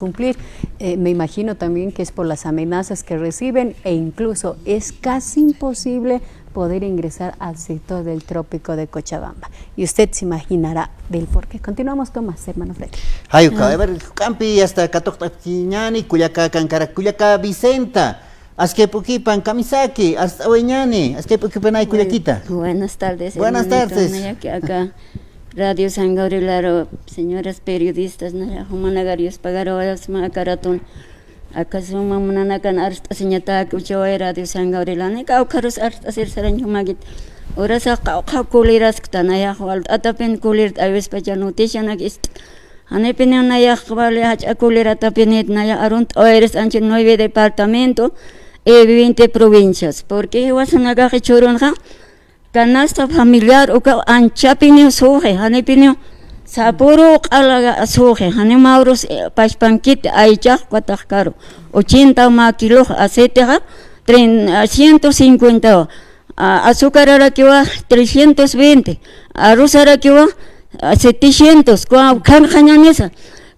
cumplir. Me imagino también que es por las amenazas que reciben e incluso es casi imposible poder ingresar al sector del trópico de Cochabamba. Y usted se imaginará del por qué. Continuamos con más, hermano Fred. Hayuka, campi hasta Catocta Chiñani, Cuyaca, Cancara, Cuyaca, Vicenta. Asquepuquipan, Kamisaki, hasta Oeñani, Asquepuquipan, Cuyaquita. Buenas tardes. Buenas tardes. Acá, Radio San Gabriel, señoras periodistas, Humanagarios Pagaroas, Macaratón, acá suma Munanakan Arsta Señata, Cuchoa, Radio San Gabriel, Caucarus Arsta Sersaran Humagit, Orasa Cauculiras, Tanaya, Atapen Kulir, Avespacha Notitionagist, Anepinion Naya, Aculera Tapenet, Naya, Arunt, Oeres, Anche 9 departamento, 20 provincias, porque was una gajichurunja. Canasta familiar uka anchapinio soje hanepinio sapuro alaga soje hanemaurus pashpankit aichak kwatakaro 80 kilo aceite 150 azúcar arakiwa 320 arroz arakiwa 700 kan hanyanesa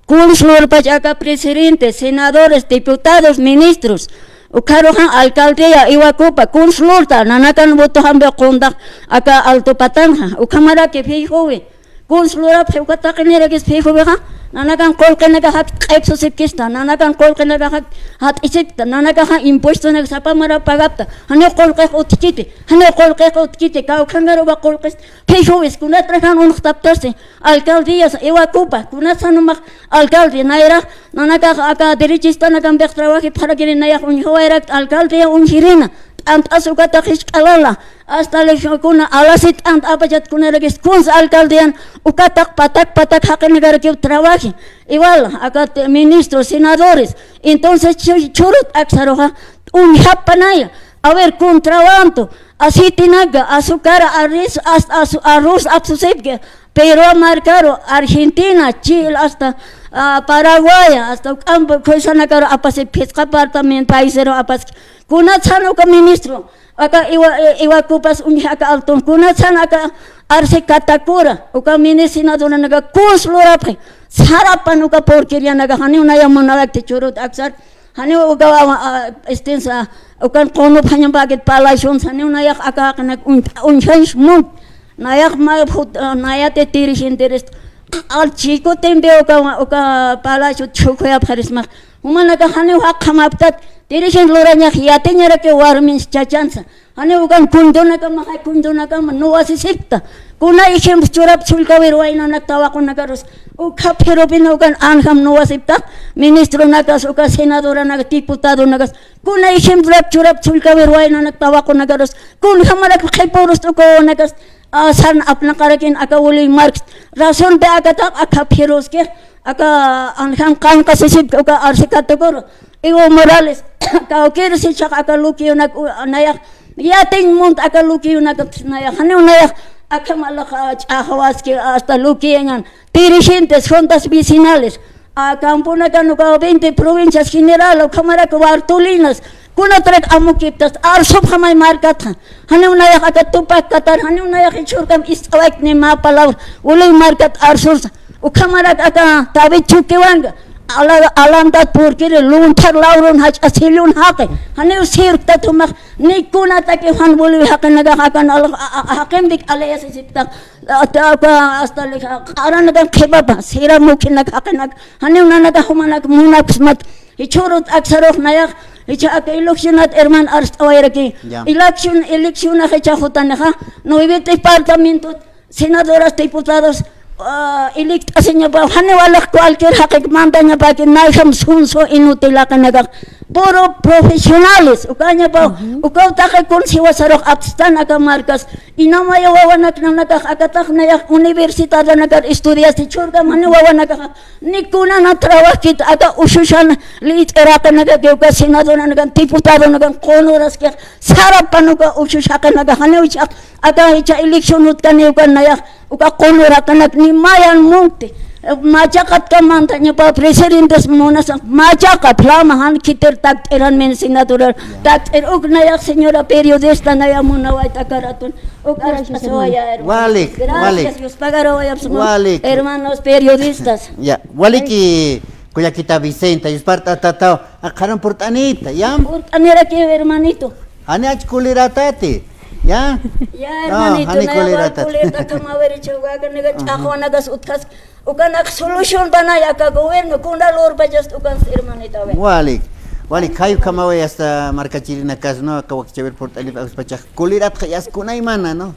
kunslor pachaka presidentes senadores diputados ministros Ukarohan alcaldía Iwakupa kunslurta nanakan voto hambe kondak aka alto patanja ukamara ke fijowe kunslura pheukata kenera ke fijowe ha nanakan kolkenega hat qaipso sepkista nanakan kolkenega hat isipta nanakan impuesto ne sapamara pagapta hane kolke utkite ka ukangaro ba kolkes fijowe kunatrakan untaptarse alcaldías Iwakupa kunatsanuma alcalde naira nanaka aka derechista nakan bek trabajo para que naya unjoera alcaldía unjirina ant asukata hiskalala hasta le kuna alasit ant apajat kuna regis kuns alcaldean ukatak patak hakenegar que trabaje igual acá ministros senadores entonces churut aksaroja un japanaya a ver contrabanto así tinaga azúcar arroz absusepke pero marcaro Argentina Chile hasta Paraguay hasta campo coisanakaro apase pesca apartamento paisero apas kunatsano ka ministro aka iwakupas unyaka alton kunatsana ka arse katakura uka ministinadona naga kunslura pe sarapan uka porqueria naga hani unaya monalak te churut aksar hani uka estensa ukan kono phanyam baget palation hani unaya aka kana unchans mun nayak ma nayate tirish interest al chico tembe uka palacio chokoya pharisma humanaka hani wa khamaptat tirishin loranya khiyate nyara ke warmins chachansa hani ukan kundona ka no asisikta kuna ishem churap chulka werwaina naktawa kuna karus uka pherobina ukan anham no asipta ministro nakas uka senadora nak diputado nakas kuna ishem churap chulka werwaina naktawa kuna karus kun hamara khaiporus uko nakas san apna karakin aka uli marks rason be aka pheros ke aka anham kan ka sisip uka arsikatokor Evo Morales, Kauker si chak aka luki unak nayak, yating mont aka luki unak nayak, hane nayak aka malaka ahawaski hasta luki engan, dirigentes, juntas vecinales, a campuna kanuka 20 provincias general, o kamara kuartulinas, kuna trek amukiptas, arsop hamay markatan, hane nayak aka tupak katar, hane nayak ichurkam istawak ni mapalaw, ulay markat arsurs, o kamara aka tabi chukiwanga, alam dat porkire luntar laurun haj asilun hake hane usir tatumak ni kuna take han bolu hakan naga hakan hakem dik alayas siptak hasta le aran naga khebaba sira mukhin naga hakan hane naga humanak munak smat ichurut aksarok nayak icha ak electionat herman arst awayraki election hecha hotanaha 9 departamentos senadoras diputados elect asenya ba hane wala cualquier hakik mandanya ba que naiham sunso inutila kanaga puro profesionales ukanya ba ukaw takay kun siwasarok abstan aga markas inamaya wawanak nang nagakatak na universidad na nag-estudias si churga mani wawanak nikuna na trawakit aga ususyan liit erata nagagyoga senado na nagang diputado nagang konoras kaya sarap panuga ususya ka nagahane ucha aga icha eleksyon utkaniyugan na uka konora kanak ni mayan munti macakat ka mantanya pa presidentes muna sa macakat lamahan kiter takteran men senador takter ug nayak señora periodista naya muna way takaraton ug arasawaya walik gracias Dios pagarawaya hermanos periodistas ya waliki Cuyaquita Vicenta, y Esparta Tatao, Akaran Portanita, ¿ya? Portanera que hermanito. Aniach Kuliratati, ¿ya? Ya hermanito, Hani na kulirata. kulirata kama veri chawaga nega chajo nagas utkas ukanak solution banaya ka gobierno kunda lor pajas ukan hermanito ven. Walik, kayu kamawe hasta marca chirina kas no, kawak chever portalip, pachak kulirat kayas kunay mana, no?